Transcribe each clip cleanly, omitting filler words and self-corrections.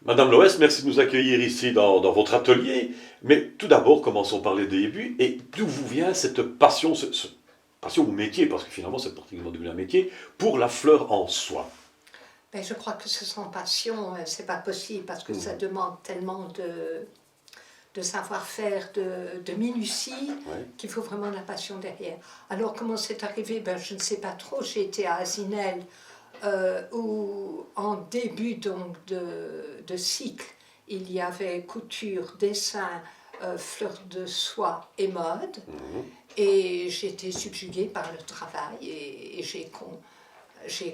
Madame Loès, merci de nous accueillir ici dans votre atelier. Mais tout d'abord, commençons par les débuts. Et d'où vous vient cette passion, passion ou métier, parce que finalement c'est pratiquement devenu un métier, pour la fleur en soie? Ben, je crois que ce sans passion, c'est pas possible parce que ça demande tellement de savoir-faire, de minutie, Ouais. qu'il faut vraiment de la passion derrière. Alors comment c'est arrivé? Ben, je ne sais pas trop. J'ai été à Asinel où en début donc, de cycle, il y avait couture, dessin, fleurs de soie et mode. Et j'ai été subjuguée par le travail et j'ai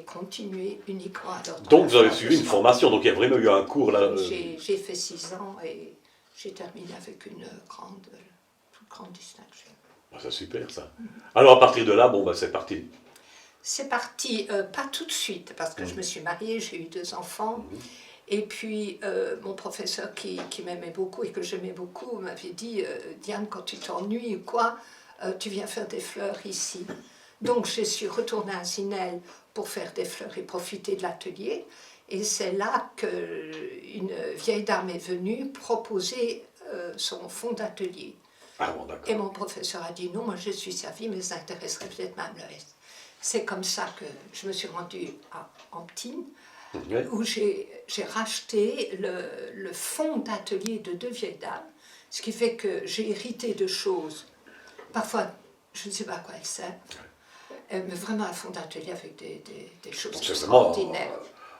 continué uniquement à leur Donc vous avez suivi une formation, donc il y a vraiment eu un cours là. J'ai fait 6 ans et j'ai terminé avec une toute grande distinction. Ah, c'est super ça. Alors à partir de là, bon, bah, c'est parti. C'est parti, pas tout de suite, parce que je me suis mariée, j'ai eu 2 enfants. Et puis, mon professeur qui m'aimait beaucoup et que j'aimais beaucoup m'avait dit Diane, quand tu t'ennuies ou quoi, tu viens faire des fleurs ici. Donc, je suis retournée à Zinel pour faire des fleurs et profiter de l'atelier. Et c'est là qu'une vieille dame est venue proposer son fonds d'atelier. Ah bon, d'accord. Et mon professeur a dit non, moi je suis servie, mais ça intéresserait peut-être Mme Loès. C'est comme ça que je me suis rendue à Amptine, où j'ai racheté le fonds d'atelier de 2 vieilles dames, ce qui fait que j'ai hérité de choses. Parfois, je ne sais pas à quoi elles servent, mais vraiment un fonds d'atelier avec des choses extraordinaires.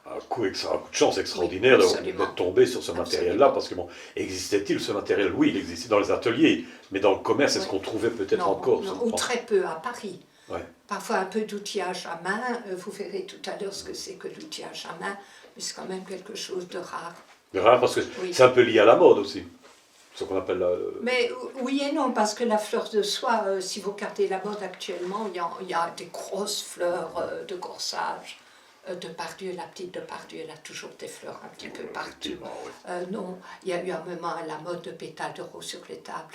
Un coup de chance extraordinaire d'être tombé sur ce matériel-là, parce que bon, existait-il ce matériel? Oui, il existait dans les ateliers, mais dans le commerce, est-ce qu'on trouvait peut-être encore? Non, ou très peu à Paris. Ouais. Parfois un peu d'outillage à main, vous verrez tout à l'heure ce que c'est que l'outillage à main, mais c'est quand même quelque chose de rare. De rare, parce que c'est un peu lié à la mode aussi, ce qu'on appelle la... Mais oui et non, parce que la fleur de soie, si vous regardez la mode actuellement, il y a des grosses fleurs de corsage. Depardieu, la petite Depardieu, elle a toujours des fleurs un petit peu partout. Oui. Non, il y a eu un moment à la mode de pétales de rose sur les tables.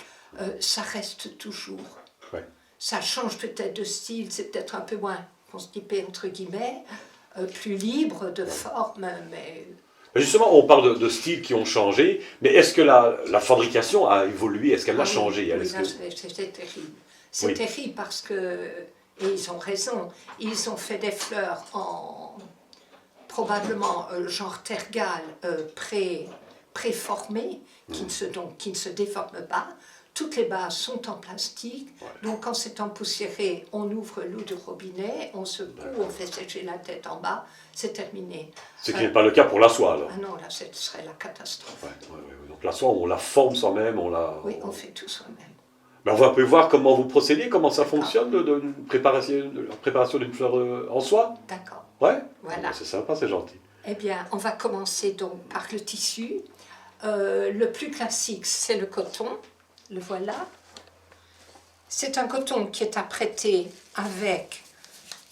Ça reste toujours. Ouais. Ça change peut-être de style, c'est peut-être un peu moins constipé, entre guillemets, plus libre de forme, mais... Justement, on parle de styles qui ont changé, mais est-ce que la fabrication a évolué? Est-ce qu'elle a changé? Oui, c'est terrible. C'est terrible parce que... Et ils ont raison, ils ont fait des fleurs en probablement genre tergale préformées, qui ne se déforment pas. Toutes les bases sont en plastique, donc quand c'est empoussiéré, on ouvre l'eau du robinet, on secoue, on fait sécher la tête en bas, c'est terminé. Ce qui n'est pas le cas pour la soie alors? Ah non, là ce serait la catastrophe. Donc la soie, on la forme soi-même, Oui, on fait tout soi-même. Ben on va un peu voir comment vous procédez, comment ça fonctionne, la préparation d'une fleur en soie. D'accord. Ouais. Voilà. C'est sympa, c'est gentil. Eh bien, on va commencer donc par le tissu. Le plus classique, c'est le coton. Le voilà. C'est un coton qui est apprêté avec,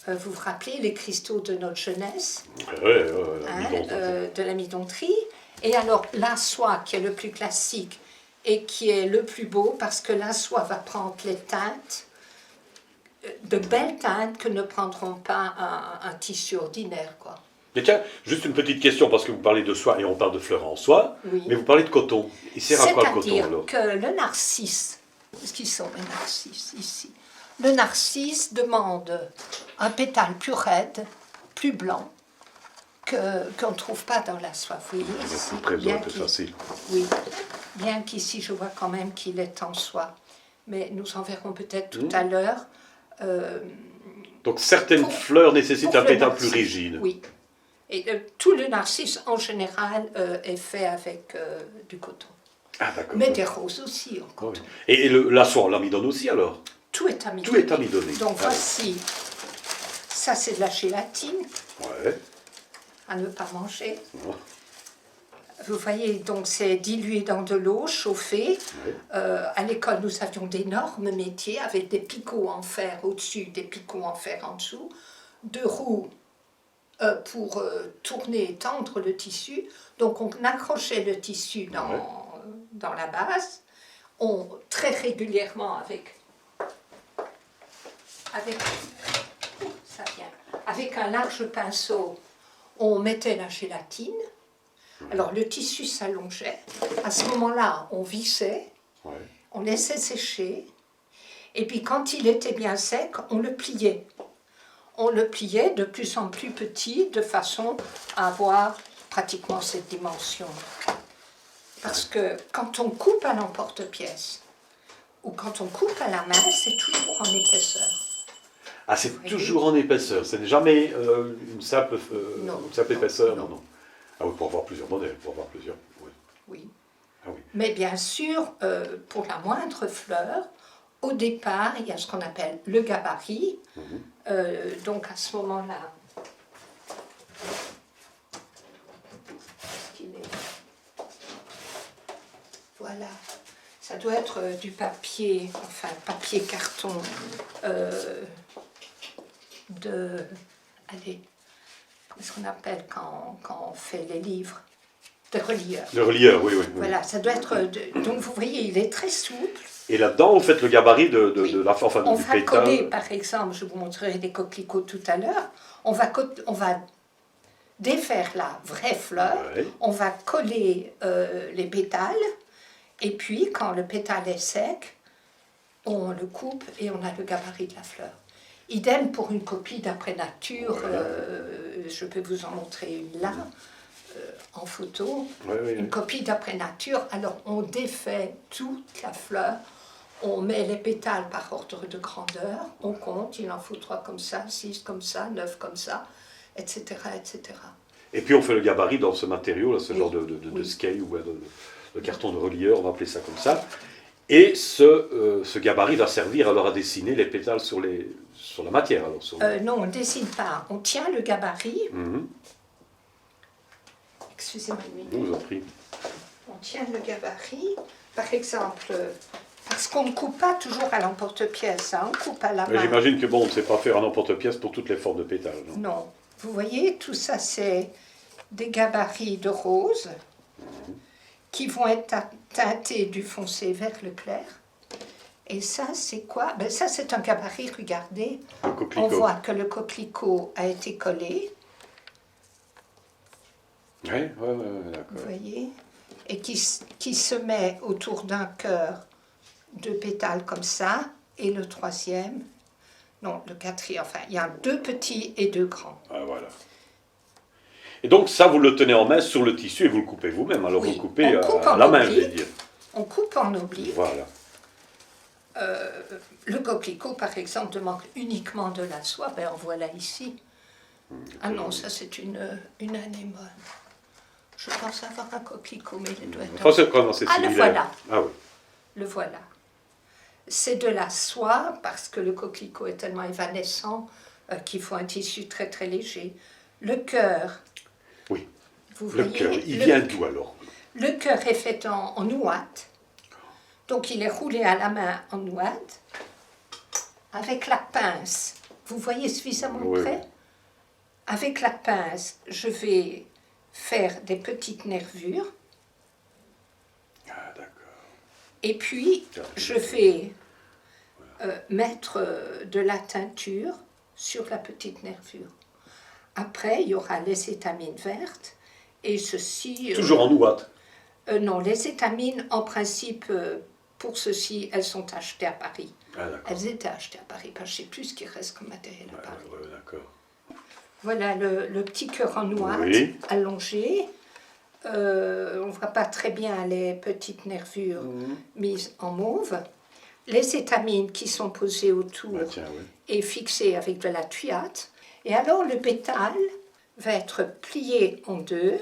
vous vous rappelez, les cristaux de notre jeunesse, de l'amidonterie. Et alors, la soie qui est le plus classique et qui est le plus beau, parce que la soie va prendre les teintes, de belles teintes que ne prendront pas un tissu ordinaire, quoi. Mais tiens, juste une petite question, parce que vous parlez de soie et on parle de fleurs en soie, mais vous parlez de coton. Il sert à quoi le coton alors? C'est-à-dire que le narcisse, ce qui sont les narcisses ici, le narcisse demande un pétale plus raide, plus blanc, qu'on ne trouve pas dans la soie. Vous voyez ici, bien plus facile. Oui, bien qu'ici je vois quand même qu'il est en soie. Mais nous en verrons peut-être tout à l'heure. Donc certaines fleurs nécessitent un pétale plus rigide. Oui. Et tout le narcisse, en général, est fait avec du coton. Ah, d'accord. Mais des roses aussi, en coton. Et la soie, on l'amidonne aussi, alors? Tout est amidonné. Tout est amidonné. Donc voici, ça c'est de la gélatine. Ouais. À ne pas manger. Oh. Vous voyez, donc c'est dilué dans de l'eau, chauffé. À l'école, nous avions d'énormes métiers avec des picots en fer au-dessus, des picots en fer en dessous, 2 roues pour tourner et tendre le tissu. Donc on accrochait le tissu dans la base, très régulièrement avec un large pinceau, on mettait la gélatine. Alors le tissu s'allongeait. À ce moment-là, on vissait, Ouais. on laissait sécher. Et puis quand il était bien sec, on le pliait. On le pliait de plus en plus petit, de façon à avoir pratiquement cette dimension. Parce que quand on coupe à l'emporte-pièce, ou quand on coupe à la main, c'est toujours en épaisseur. Ah, c'est toujours en épaisseur, ce n'est jamais une simple, Non, une simple non, épaisseur, non. non. Ah oui, pour avoir plusieurs modèles, pour avoir plusieurs. Oui. Oui. Ah oui. Mais bien sûr, pour la moindre fleur, au départ, il y a ce qu'on appelle le gabarit. Donc à ce moment-là, voilà, ça doit être du papier, enfin papier carton allez, comment est-ce qu'on appelle quand on fait les livres de relieur. Le relieur, oui, oui. Voilà, ça doit être, donc vous voyez, il est très souple. Et là-dedans, vous faites le gabarit Oui. de la enfin, On du va pétale. coller, par exemple, je vous montrerai des coquelicots tout à l'heure, on va défaire la vraie fleur, Ouais. on va coller les pétales, et puis quand le pétale est sec, on le coupe et on a le gabarit de la fleur. Idem pour une copie d'après nature, je peux vous en montrer une là, en photo, une copie d'après nature. Alors on défait toute la fleur, on met les pétales par ordre de grandeur, on compte, il en faut 3 comme ça, 6 comme ça, 9 comme ça, etc. etc. Et puis on fait le gabarit dans ce matériau, là, ce Oui. genre de Oui. scale ou de carton de relieur, on va appeler ça comme ça. Et ce gabarit va servir alors à dessiner les pétales sur la matière. Alors, Non, on ne dessine pas, on tient le gabarit. Excusez-moi une minute. Je vous en prie. On tient le gabarit, par exemple, parce qu'on ne coupe pas toujours à l'emporte-pièce, hein, on coupe à la main. J'imagine que bon, on ne sait pas faire un emporte-pièce pour toutes les formes de pétales. Non. Non. Vous voyez, tout ça, c'est des gabarits de rose qui vont être teintés du foncé vers le clair. Et ça, c'est quoi? Ben, ça, c'est un gabarit, regardez. Un coquelicot. On voit que le coquelicot a été collé, Oui, d'accord. vous voyez, et qui se met autour d'un cœur de pétales comme ça, et le troisième, non, le quatrième, enfin, il y a 2 petits et 2 grands. Ah, voilà. Et donc ça, vous le tenez en main sur le tissu et vous le coupez vous-même. Alors Oui, vous le coupez on coupe à en la main, je oblique. vais dire. On coupe en oblique. Voilà. Le coquelicot, par exemple, demande uniquement de la soie, ben en voilà ici. Ah non, ça c'est une anémone. Je pense avoir un coquelicot, mais il doit être... Enfin, c'est vraiment c'est Ah, le similaire. voilà. Ah oui. Le voilà. C'est de la soie, parce que le coquelicot est tellement évanescent qu'il faut un tissu très très léger. Le cœur, Oui. vous Le voyez, cœur, il vient d'où alors? le cœur est fait en ouate, donc il est roulé à la main en ouate, avec la pince. Vous voyez suffisamment Oui, près? oui. Avec la pince, je vais faire des petites nervures, Ah, d'accord. et puis je vais mettre de la teinture sur la petite nervure. Après, il y aura les étamines vertes, et ceci... Toujours en ouate. Non, les étamines, en principe, pour ceci, elles sont achetées à Paris. Ah, d'accord. Elles étaient achetées à Paris, parce que je ne sais plus ce qui reste comme matériel à Paris. Ouais, d'accord. Voilà le petit cœur en ouate, Oui. allongé. On ne voit pas très bien les petites nervures mises en mauve. Les étamines qui sont posées autour Bah, tiens, oui. et fixées avec de la tuyate. Et alors le pétale va être plié en 2.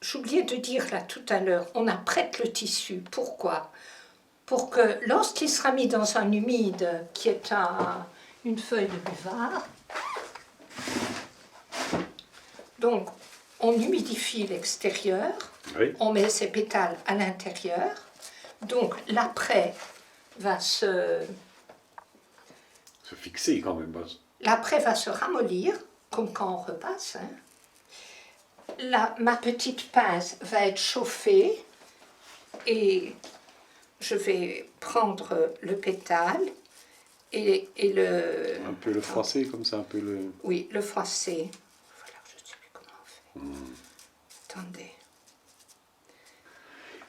J'oubliais de dire là tout à l'heure, on apprête le tissu. Pourquoi? Pour que lorsqu'il sera mis dans un humide, qui est une feuille de buvard, donc on humidifie l'extérieur, Oui. on met ses pétales à l'intérieur, donc l'après va se fixer quand même. L'après va se ramollir, comme quand on repasse. Hein. Ma petite pince va être chauffée et je vais prendre le pétale et le... Un peu le froisser comme ça, un peu le... Oui, le froisser. Voilà, je ne sais plus comment on fait. Attendez.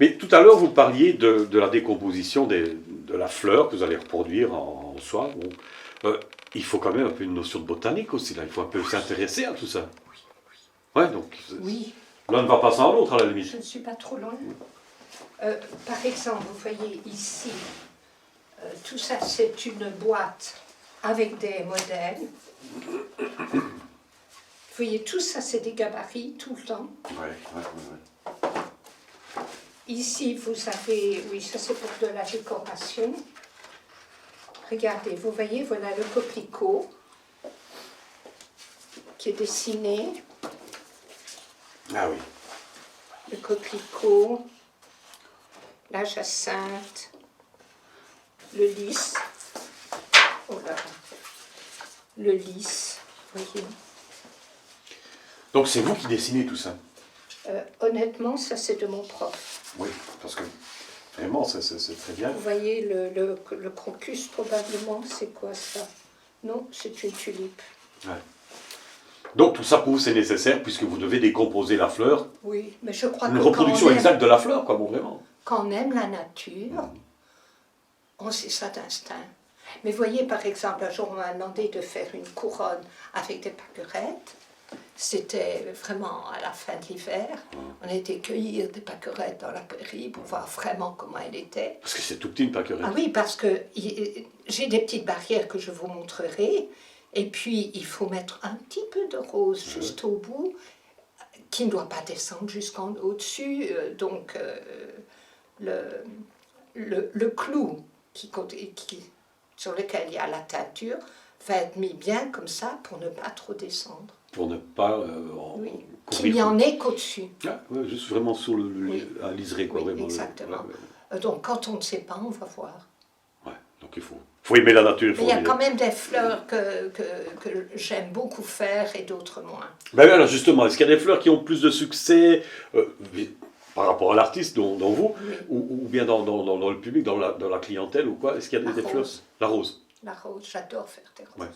Mais tout à l'heure, vous parliez de la décomposition de la fleur que vous allez reproduire en soi. Bon. Il faut quand même un peu une notion de botanique aussi, là. Il faut un peu s'intéresser à tout ça. Ouais, donc Oui, l'un ne va pas sans l'autre, à la limite. je ne suis pas trop loin. Par exemple, vous voyez ici, tout ça c'est une boîte avec des modèles. Vous voyez, tout ça c'est des gabarits tout le temps. Ouais. Ici, vous avez, oui, ça c'est pour de la décoration. Regardez, vous voyez, voilà le coquelicot qui est dessiné. Ah oui. Le coquelicot, la jacinthe, le lys. Oh là, le lys, vous voyez. Donc c'est vous qui dessinez tout ça? Honnêtement, ça c'est de mon prof. Oui, parce que vraiment, c'est très bien. Vous voyez le crocus probablement, c'est quoi ça? Non, c'est une tulipe. Ouais. Donc tout ça pour vous c'est nécessaire puisque vous devez décomposer la fleur. Oui, mais je crois Une que reproduction exacte de la fleur, quoi, bon, vraiment. quand on aime la nature, on sait ça d'instinct. Mais voyez, par exemple, un jour on m'a demandé de faire une couronne avec des pâquerettes. C'était vraiment à la fin de l'hiver. On était cueillir des pâquerettes dans la prairie pour voir vraiment comment elle était. Parce que c'est tout petit une pâquerette. Ah oui, parce que j'ai des petites barrières que je vous montrerai. Et puis, il faut mettre un petit peu de rose juste au bout, qui ne doit pas descendre jusqu'en au-dessus. Donc, le clou sur lequel il y a la teinture va être mis bien comme ça pour ne pas trop descendre. Pour ne pas Oui. couvrir Qu'il n'y en ait qu'au-dessus. Ah, ouais, juste vraiment sur Oui. à liseré, quoi. Oui, Vraiment, exactement. ouais. Donc, quand on ne sait pas, on va voir. Ouais, donc il faut aimer la nature. Mais il y a quand même des fleurs que j'aime beaucoup faire et d'autres moins. Ben alors justement, est-ce qu'il y a des fleurs qui ont plus de succès par rapport à l'artiste, dont vous, Oui. ou bien dans le public, dans la clientèle ou quoi? Est-ce qu'il y a des fleurs? La rose. La rose, j'adore faire des roses. Ouais.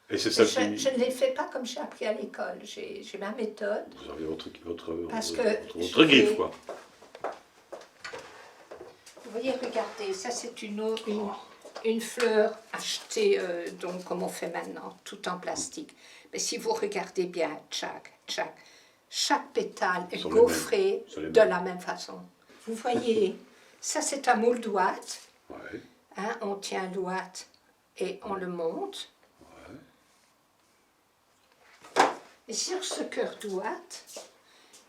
Et c'est Mais ça je ne les fais pas comme j'ai appris à l'école. J'ai ma méthode. Vous avez votre Parce que votre griffe, quoi. Vous voyez, regardez, ça c'est une fleur achetée, donc comme on fait maintenant, tout en plastique. Mais si vous regardez bien, chaque pétale est gaufré de la même façon. Vous voyez, ça c'est un moule d'ouate. Ouais. Hein, on tient l'ouate et on le monte. Et sur ce cœur d'ouate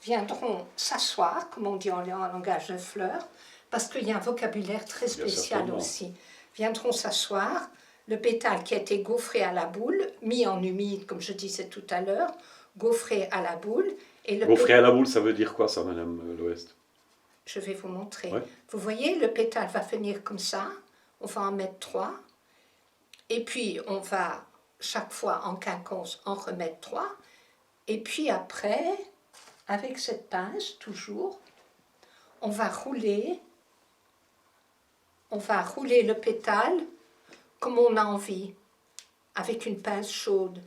viendront s'asseoir, comme on dit en langage de fleurs, parce qu'il y a un vocabulaire très spécial aussi. Viendront s'asseoir, le pétale qui a été gaufré à la boule, mis en humide, comme je disais tout à l'heure, gaufré à la boule. Gaufré à la boule, ça veut dire quoi, ça, Madame l'Ouest? Je vais vous montrer. Ouais. Vous voyez, le pétale va venir comme ça, on va en mettre 3, et puis on va, chaque fois en quinconce, en remettre 3, et puis après, avec cette pince, toujours, on va rouler le pétale comme on a envie, avec une pince chaude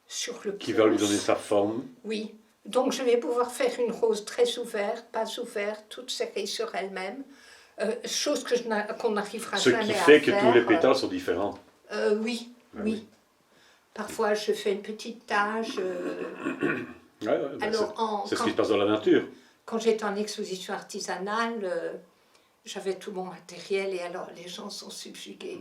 sur le pouce. Qui va lui donner sa forme. Oui. Donc je vais pouvoir faire une rose très ouverte, pas ouverte, toute serrée sur elle-même, chose qu'on n'arrivera jamais à faire. Ce qui fait que tous les pétales sont différents. Oui, Ah, oui. Parfois je fais une petite tache. Alors, c'est ce qui se passe dans la nature. Quand j'étais en exposition artisanale, j'avais tout mon matériel et alors les gens sont subjugués.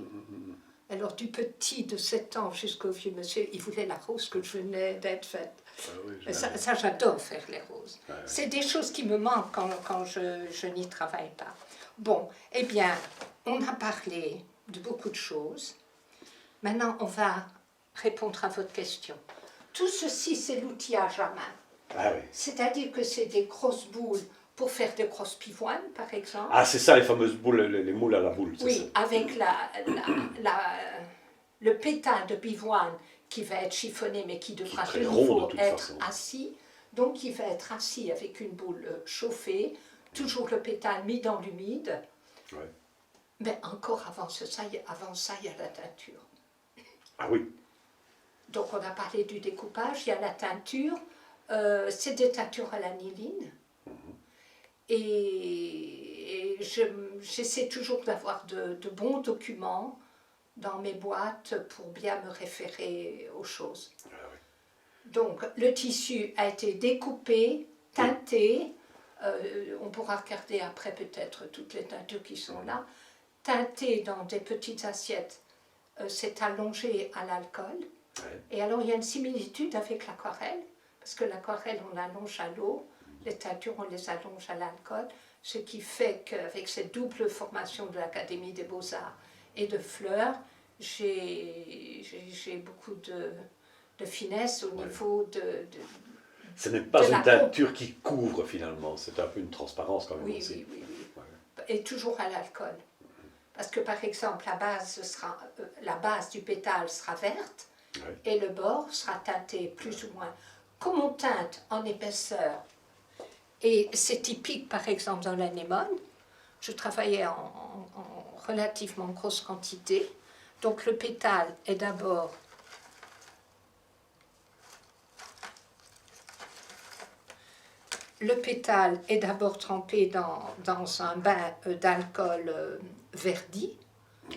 Alors du petit de 7 ans jusqu'au vieux monsieur, il voulait la rose que je venais d'être faite. Ah oui, ça j'adore faire les roses. Ah oui. C'est des choses qui me manquent quand je n'y travaille pas. Bon, eh bien, on a parlé de beaucoup de choses. Maintenant, on va répondre à votre question. Tout ceci, c'est l'outillage à main. Ah oui. C'est-à-dire que c'est des grosses boules pour faire des grosses pivoines, par exemple. Ah, c'est ça, les fameuses boules, les moules à la boule. Oui, ça. avec le pétale de pivoine qui va être chiffonné, mais qui devra Qui est de très rond, nouveau de toute être façon. assis. Donc, il va être assis avec une boule chauffée, toujours le pétale mis dans l'humide. Ouais. Mais encore avant ça, il y a la teinture. Ah oui. Donc, on a parlé du découpage, il y a la teinture. C'est des teintures à l'aniline. j'essaie toujours d'avoir de bons documents dans mes boîtes pour bien me référer aux choses. Ah oui. Donc, le tissu a été découpé, teinté. On pourra regarder après peut-être toutes les teintures qui sont là. Teinté dans des petites assiettes, c'est allongé à l'alcool. Ouais. Et alors, il y a une similitude avec l'aquarelle, parce que l'aquarelle, on l'allonge à l'eau, les teintures, on les allonge à l'alcool, ce qui fait qu'avec cette double formation de l'Académie des Beaux-Arts et de Fleurs, j'ai beaucoup de finesse au niveau Ce n'est pas de une la teinture qui couvre finalement, c'est un peu une transparence quand même Oui, aussi. oui, oui, oui. Ouais. Et toujours à l'alcool. Parce que par exemple, la base du pétale sera verte, Ouais. et le bord sera teinté plus ou moins. Comme on teinte en épaisseur, et c'est typique par exemple dans l'anémone, je travaillais en relativement grosse quantité, donc le pétale est d'abord trempé dans un bain d'alcool verdi, Ouais.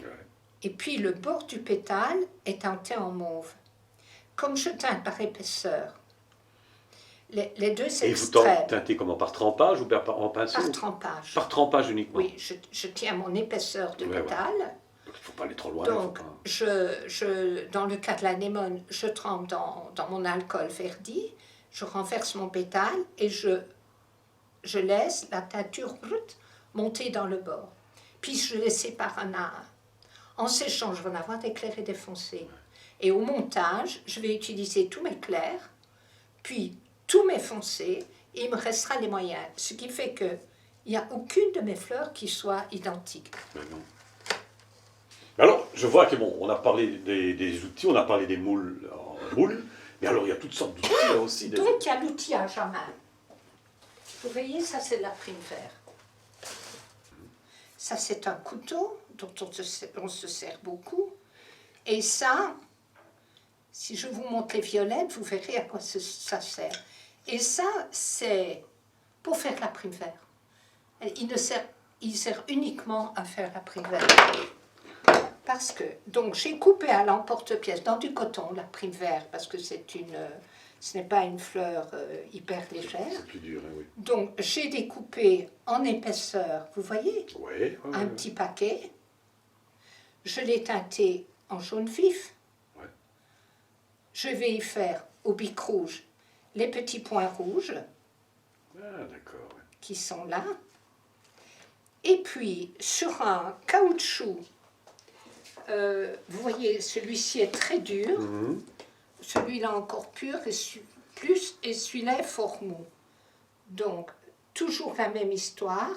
et puis le bord du pétale est teinté en mauve. Comme je teinte par épaisseur, les deux Et vous extrêmes, teintez comment? Par trempage ou en pinceau? par trempage. Par trempage uniquement. Oui, je tiens mon épaisseur de Ouais, pétale. Donc il ne faut pas aller trop loin. Donc, il faut pas... dans le cas de l'anémone, je trempe dans mon alcool verdi, je renverse mon pétale et je laisse la teinture monter dans le bord. Puis je les sépare un à un. En séchant, je vais en avoir des clairs et des foncés. Et au montage, je vais utiliser tous mes clairs, puis tous mes foncés, et il me restera les moyens. Ce qui fait qu'il n'y a aucune de mes fleurs qui soit identique. Mais non. Alors, je vois que bon, on a parlé des outils, on a parlé des moules en moules, mais alors il y a toutes sortes d'outils là aussi. Donc il y a l'outillage à main. Vous voyez, ça c'est de la prime vert. Ça c'est un couteau dont on se sert beaucoup. Et ça, si je vous montre les violettes, vous verrez à quoi ça sert. Et ça, c'est pour faire la prime vert. Il sert uniquement à faire la prime vert. Parce que, donc j'ai coupé à l'emporte-pièce dans du coton la prime vert, parce que ce n'est pas une fleur hyper légère. C'est plus dur, hein, oui. Donc j'ai découpé en épaisseur, vous voyez, Ouais, un petit paquet. Je l'ai teinté en jaune vif. Ouais. Je vais y faire au bic rouge les petits points rouges Ah, d'accord. Ouais. qui sont là. Et puis sur un caoutchouc, vous voyez, celui-ci est très dur, celui-là encore pur et plus, et celui-là est fort mou. Donc, toujours la même histoire.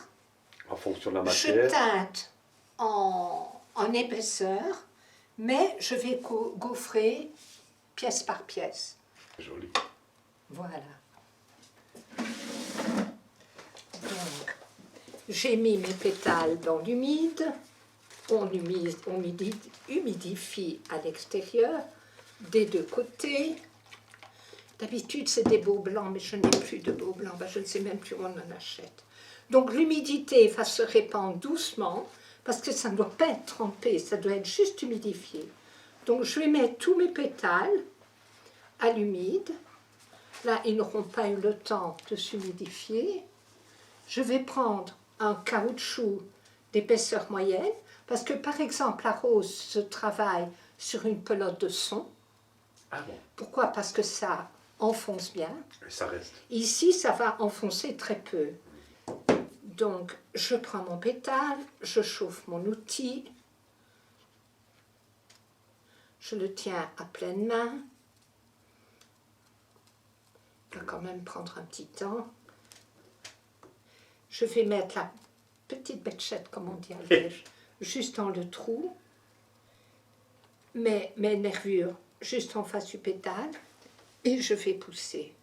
En fonction de la Je matière. teinte en épaisseur, mais je vais gaufrer pièce par pièce. Joli. Voilà. Donc, j'ai mis mes pétales dans l'humide. On humidifie à l'extérieur, des deux côtés. D'habitude, c'est des beaux blancs, mais je n'ai plus de beaux blancs. Ben, je ne sais même plus où on en achète. Donc, l'humidité va se répandre doucement, parce que ça ne doit pas être trempé, ça doit être juste humidifié. Donc, je vais mettre tous mes pétales à l'humide. Là, ils n'auront pas eu le temps de s'humidifier. Je vais prendre un caoutchouc d'épaisseur moyenne, parce que, par exemple, la rose se travaille sur une pelote de son. Ah bon. Pourquoi? Parce que ça enfonce bien. Et ça reste. Ici, ça va enfoncer très peu. Donc, je prends mon pétale, je chauffe mon outil, je le tiens à pleine main. Il va quand même prendre un petit temps. Je vais mettre la petite bêchette, comme on dit en Liège, juste dans le trou, mes nervures juste en face du pétale, et je vais pousser.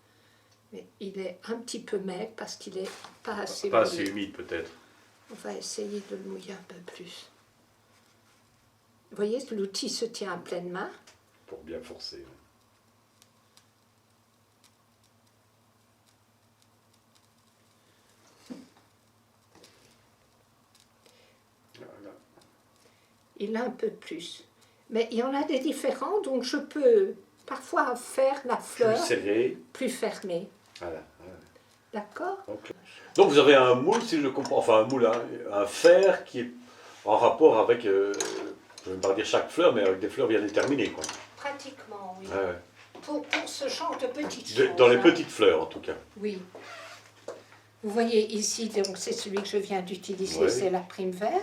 Mais il est un petit peu maigre parce qu'il n'est pas assez Pas mouillé. assez humide peut-être. On va essayer de le mouiller un peu plus. Vous voyez, l'outil se tient à pleine main. Pour bien forcer. il a un peu plus. Mais il y en a des différents, donc je peux parfois faire la fleur Plus serré. plus fermée. Voilà. D'accord? Donc vous avez un moule, si je comprends, enfin un moule, un fer qui est en rapport avec, je ne vais pas dire chaque fleur, mais avec des fleurs bien déterminées, quoi. Pratiquement, oui. Ouais, ouais. Pour ce genre de petites choses. Dans les hein. petites fleurs, en tout cas. Oui. Vous voyez ici, donc c'est celui que je viens d'utiliser, Ouais. c'est la prime vert.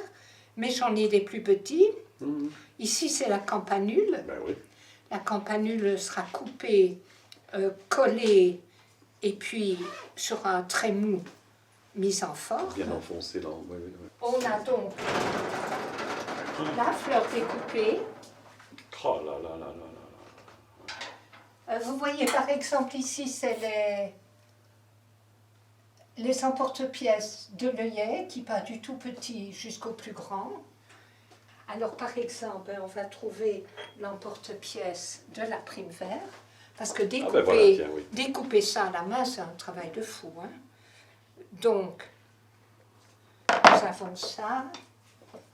Mais j'en ai des plus petits. Mhm. Ici, c'est la campanule. Ben oui. La campanule sera coupée, collée, et puis sur un trait mou, mise en forme. Bien enfoncé dans. Oui, oui, oui. On a donc la fleur découpée. Oh là là là là là. Vous voyez par exemple ici, c'est les emporte-pièces de l'œillet, qui part du tout petit jusqu'au plus grand. Alors par exemple, on va trouver l'emporte-pièce de la prime vert, parce que découper, ben voilà, tiens, oui. découper ça à la main, c'est un travail de fou. Hein. Donc, nous avons ça,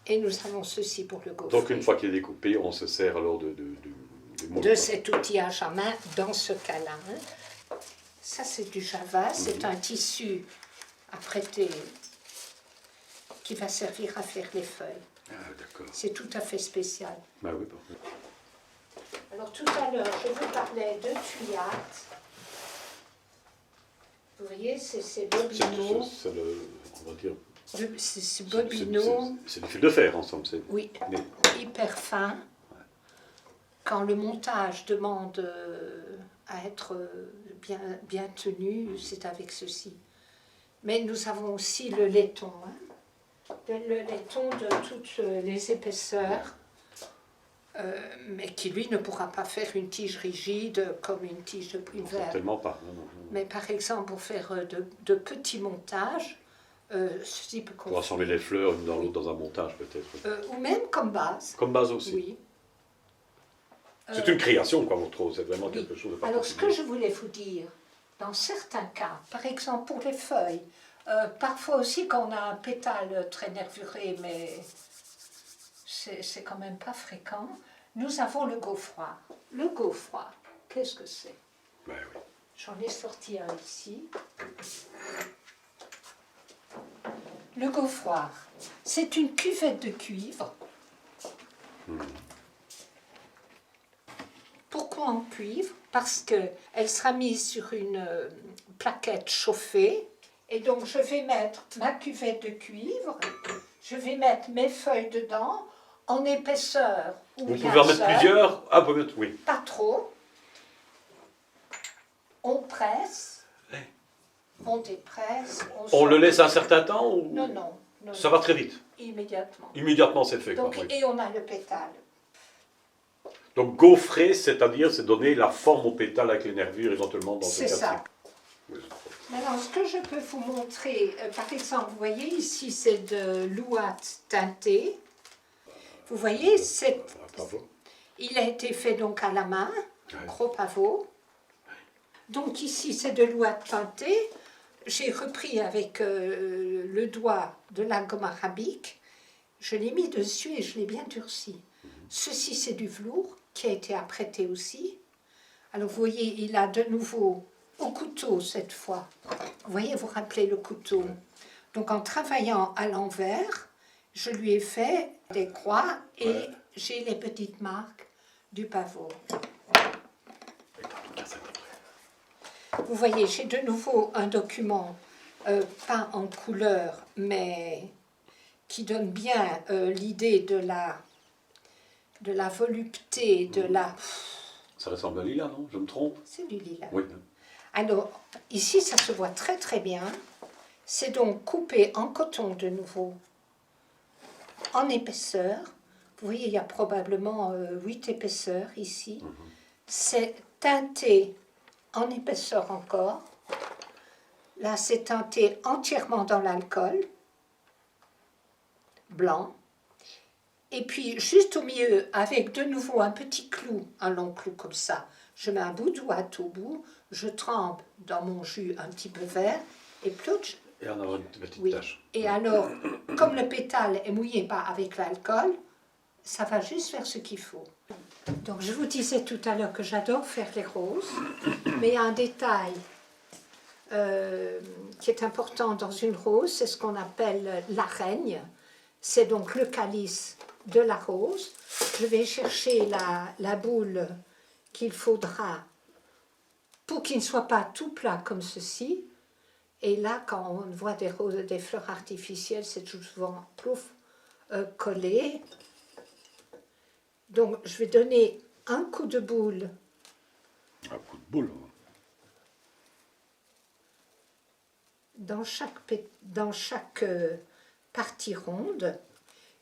et nous avons ceci pour le gaufrier. Donc une fois qu'il est découpé, on se sert alors de moule. De cet outillage à main dans ce cas-là. Hein. Ça, c'est du java, c'est un tissu apprêté qui va servir à faire les feuilles. Ah, d'accord. C'est tout à fait spécial. Ben oui, parfait. Alors tout à l'heure, je vous parlais de tuyate. Vous voyez, c'est ces bobinaux. C'est le, on va dire, C'est ces bobinaux, c'est du fil de fer, ensemble. oui, Mais, hyper fins. Quand le montage demande à être bien tenu, c'est avec ceci. Mais nous avons aussi le laiton. Hein. Le laiton de toutes les épaisseurs, mais qui lui ne pourra pas faire une tige rigide comme une tige de prime vert. certainement pas. Non, non, non. Mais par exemple, pour faire de petits montages, ceci peut Pour assembler les fleurs une dans l'autre dans un montage, peut-être. ou même comme base. Comme base aussi. Oui. C'est une création, quoi, vous trouvez. C'est vraiment Oui. quelque chose de Alors, ce que particulier. je voulais vous dire, dans certains cas, par exemple pour les feuilles, parfois aussi quand on a un pétale très nervuré, mais c'est quand même pas fréquent, nous avons le gaufroir. Le gaufroir, qu'est-ce que c'est? Ben oui. J'en ai sorti un ici. Le gaufroir, c'est une cuvette de cuivre. Pourquoi en cuivre? Parce qu'elle sera mise sur une plaquette chauffée. Et donc je vais mettre ma cuvette de cuivre, je vais mettre mes feuilles dedans, en épaisseur ou Vous bien pouvez en mettre seule, plusieurs. Ah, oui. pas trop. On presse, on dépresse, On sort. le laisse un certain temps ou Non, non, non, ça va très vite? immédiatement. Immédiatement, c'est fait. Donc, Quoi, oui. et on a le pétale. Donc gaufrer, c'est-à-dire, c'est donner la forme au pétale avec les nervures éventuellement dans ce C'est cas-ci. ça. Oui. Maintenant, ce que je peux vous montrer, par exemple, vous voyez ici, c'est de l'ouate teintée. Vous voyez, Bravo. il a été fait donc à la main, Ouais. gros pavot. Donc ici, c'est de l'ouate teintée. J'ai repris avec le doigt de la gomme arabique. Je l'ai mis dessus et je l'ai bien durci. Ceci, c'est du velours qui a été apprêté aussi. Alors, vous voyez, il a de nouveau au couteau cette fois. Vous voyez, vous rappelez le couteau. Donc, en travaillant à l'envers, je lui ai fait des croix et j'ai les petites marques du pavot. Vous voyez, j'ai de nouveau un document peint en couleur, mais qui donne bien l'idée de la volupté, de la... Ça ressemble à lilas, non? Je me trompe? C'est du lilas. Oui. Alors, ici, ça se voit très très bien. C'est donc coupé en coton de nouveau, en épaisseur. Vous voyez, il y a probablement 8 épaisseurs ici. C'est teinté en épaisseur encore. Là, c'est teinté entièrement dans l'alcool blanc. Et puis, juste au milieu, avec de nouveau un petit clou, un long clou comme ça, je mets un bout de ouate au bout, je trempe dans mon jus un petit peu vert, et plouch. Et on aura une petite Oui. tache. Et alors, comme le pétale est mouillé pas avec l'alcool, ça va juste faire ce qu'il faut. Donc je vous disais tout à l'heure que j'adore faire les roses, mais il y a un détail qui est important dans une rose, c'est ce qu'on appelle l'araigne. C'est donc le calice de la rose. Je vais chercher la boule qu'il faudra pour qu'il ne soit pas tout plat comme ceci. Et là, quand on voit des roses, des fleurs artificielles, c'est tout souvent plouf, collé. Donc je vais donner un coup de boule. Un coup de boule. Dans chaque partie ronde,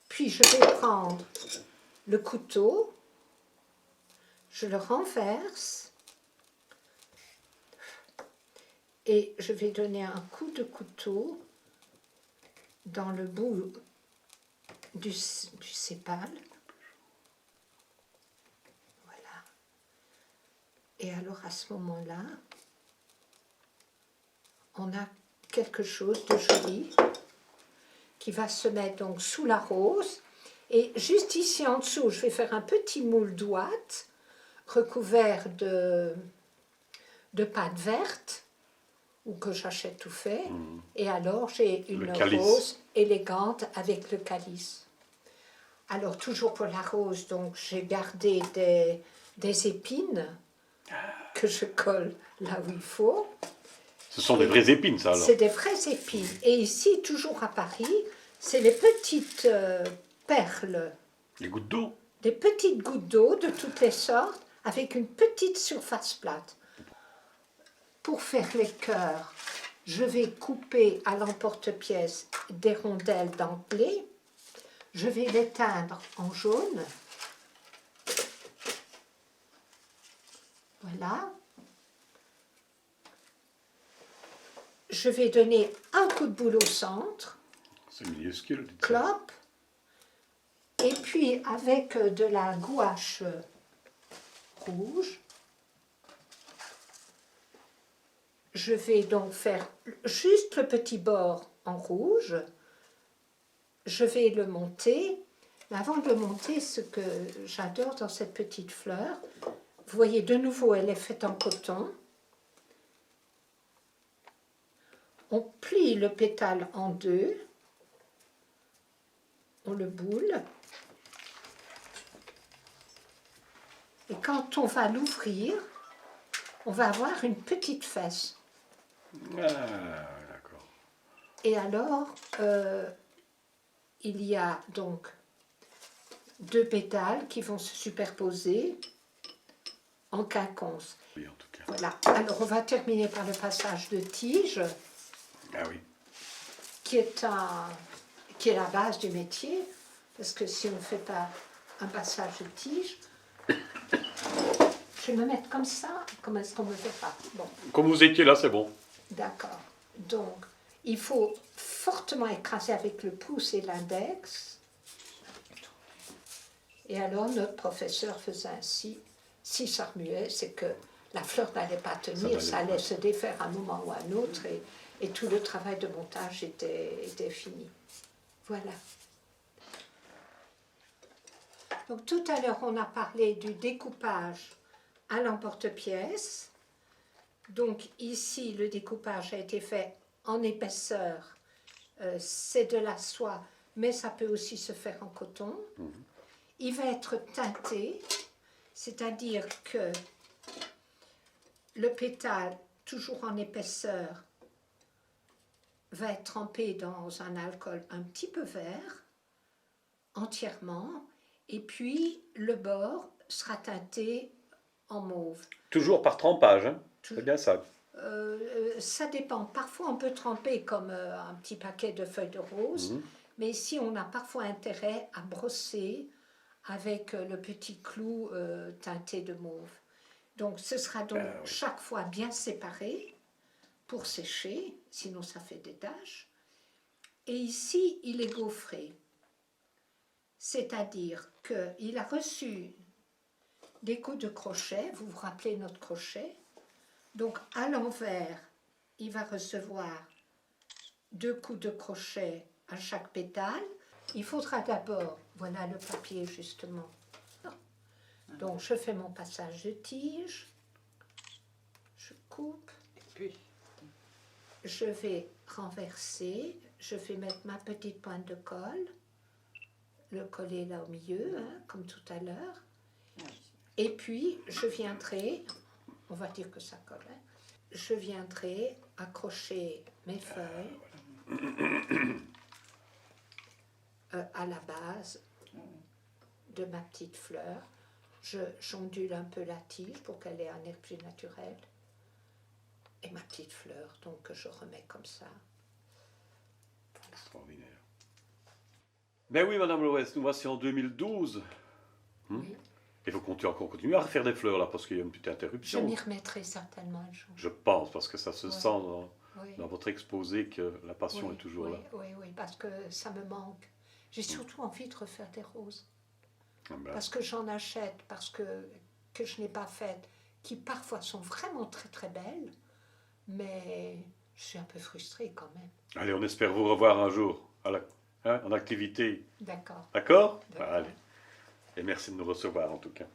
puis je vais prendre le couteau, je le renverse et je vais donner un coup de couteau dans le bout du sépale. Voilà. Et alors à ce moment-là, on a quelque chose de joli qui va se mettre donc sous la rose. Et juste ici en dessous, je vais faire un petit moule d'ouate recouvert de pâte verte ou que j'achète tout fait. Et alors j'ai une rose élégante avec le calice. Alors toujours pour la rose, donc j'ai gardé des épines que je colle là où il faut. Ce sont des vraies épines, ça, alors? C'est des vraies épines. Et ici, toujours à Paris, c'est les petites perles. Les gouttes d'eau? Des petites gouttes d'eau de toutes les sortes, avec une petite surface plate. Pour faire les cœurs, je vais couper à l'emporte-pièce des rondelles dentelées. Je vais les teindre en jaune. Voilà. Je vais donner un coup de boule au centre. C'est minuscule. Clope. Et puis avec de la gouache rouge, je vais donc faire juste le petit bord en rouge. Je vais le monter. Mais avant de le monter, ce que j'adore dans cette petite fleur, vous voyez de nouveau, elle est faite en coton. On plie le pétale en deux, on le boule, et quand on va l'ouvrir, on va avoir une petite fesse. Ah, d'accord. Et alors, il y a donc deux pétales qui vont se superposer en quinconce. Oui, en tout cas. Voilà. Alors, on va terminer par le passage de tige. Ah oui. Qui est la base du métier, parce que si on ne fait pas un passage de tige, je vais me mettre comme ça, comment est-ce qu'on me fait pas? Bon. Comme vous étiez là, c'est bon. D'accord. Donc, il faut fortement écraser avec le pouce et l'index. Et alors, notre professeur faisait ainsi. Si ça remuait, c'est que la fleur n'allait pas tenir, ça allait se défaire à un moment ou à un autre, et tout le travail de montage était fini. Voilà. Donc tout à l'heure, on a parlé du découpage à l'emporte-pièce. Donc ici, le découpage a été fait en épaisseur. C'est de la soie, mais ça peut aussi se faire en coton. Il va être teinté, c'est-à-dire que le pétale, toujours en épaisseur, va être trempé dans un alcool un petit peu vert, entièrement, et puis le bord sera teinté en mauve. Toujours par trempage, hein? C'est bien ça. Ça dépend. Parfois, on peut tremper comme un petit paquet de feuilles de rose, mais ici, on a parfois intérêt à brosser avec le petit clou teinté de mauve. Donc, ce sera donc chaque fois bien séparé pour sécher, sinon ça fait des taches. Et ici, il est gaufré. C'est-à-dire qu'il a reçu des coups de crochet, vous vous rappelez notre crochet, donc à l'envers, il va recevoir 2 coups de crochet à chaque pétale, Il faudra d'abord, voilà le papier justement. Donc je fais mon passage de tige, je coupe, Et puis, je vais renverser, je vais mettre ma petite pointe de colle, le coller là au milieu, hein, comme tout à l'heure. Et puis je viendrai, on va dire que ça colle, hein, je viendrai accrocher mes feuilles à la base de ma petite fleur. J'ondule un peu la tige pour qu'elle ait un air plus naturel. Et ma petite fleur, donc je remets comme ça. Extraordinaire. Ben oui, Madame Loès, nous voici en 2012. Oui. Et vous comptez encore continuer à refaire des fleurs là, parce qu'il y a une petite Je interruption. m'y remettrai certainement un jour. Je pense, parce que ça se Ouais. sent dans, Oui. dans votre exposé que la passion Oui, est toujours oui, là. oui, oui, parce que ça me manque. J'ai surtout envie de refaire des roses. Ah ben, Parce que j'en achète, parce que je n'ai pas faites, qui parfois sont vraiment très très belles, mais je suis un peu frustrée quand même. allez, on espère vous revoir un jour en activité. D'accord. D'accord. D'accord. Allez. Et merci de nous recevoir en tout cas.